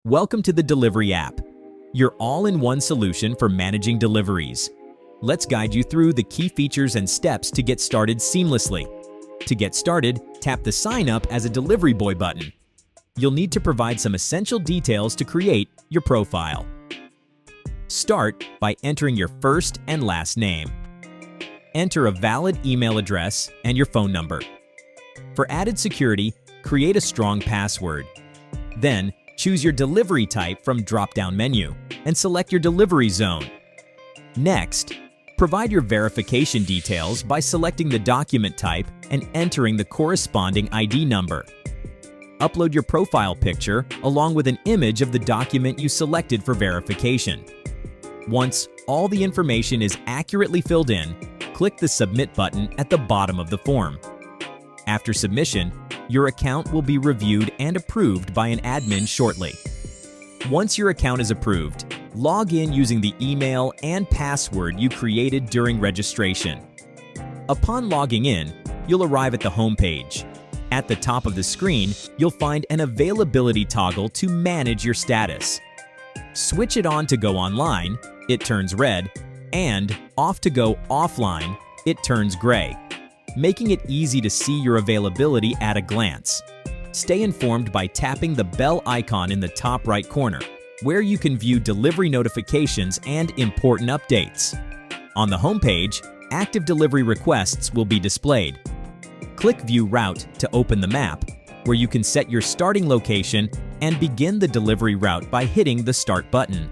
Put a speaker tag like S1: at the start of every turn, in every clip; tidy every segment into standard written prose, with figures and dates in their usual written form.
S1: Welcome to the Delivery app, your all-in-one solution for managing deliveries. Let's guide you through the key features and steps to get started seamlessly. To get started, tap the Sign Up as a Delivery Boy button. You'll need to provide some essential details to create your profile. Start by entering your first and last name. Enter a valid email address and your phone number. For added security, create a strong password. Then, choose your delivery type from drop-down menu and select your delivery zone. Next, provide your verification details by selecting the document type and entering the corresponding ID number. Upload your profile picture along with an image of the document you selected for verification. Once all the information is accurately filled in, click the Submit button at the bottom of the form. After submission, your account will be reviewed and approved by an admin shortly. Once your account is approved, log in using the email and password you created during registration. Upon logging in, you'll arrive at the home page. At the top of the screen, you'll find an availability toggle to manage your status. Switch it on to go online, it turns red, and off to go offline, it turns gray, making it easy to see your availability at a glance. Stay informed by tapping the bell icon in the top right corner, where you can view delivery notifications and important updates. On the home page, active delivery requests will be displayed. Click View Route to open the map, where you can set your starting location and begin the delivery route by hitting the Start button.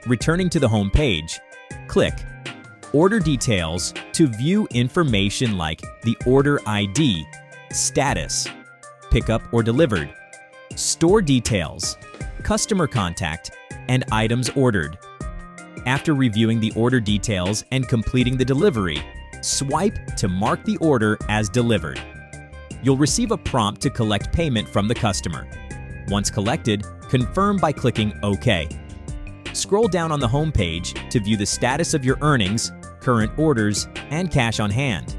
S1: Returning to the home page, click Order Details to view information like the order ID, status, pickup or delivered, store details, customer contact, and items ordered. After reviewing the order details and completing the delivery, swipe to mark the order as delivered. You'll receive a prompt to collect payment from the customer. Once collected, confirm by clicking OK. Scroll down on the home page to view the status of your earnings, current orders, and cash on hand.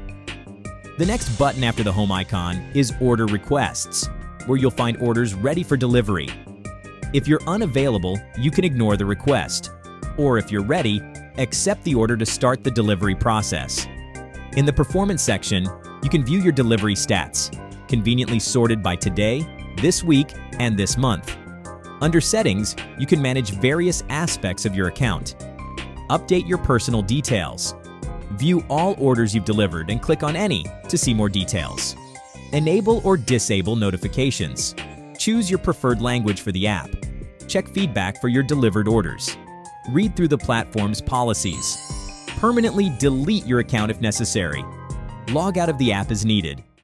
S1: The next button after the home icon is Order Requests, where you'll find orders ready for delivery. If you're unavailable, you can ignore the request, or if you're ready, accept the order to start the delivery process. In the Performance section, you can view your delivery stats, conveniently sorted by today, this week, and this month. Under Settings, you can manage various aspects of your account. Update your personal details. View all orders you've delivered and click on any to see more details. Enable or disable notifications. Choose your preferred language for the app. Check feedback for your delivered orders. Read through the platform's policies. Permanently delete your account if necessary. Log out of the app as needed.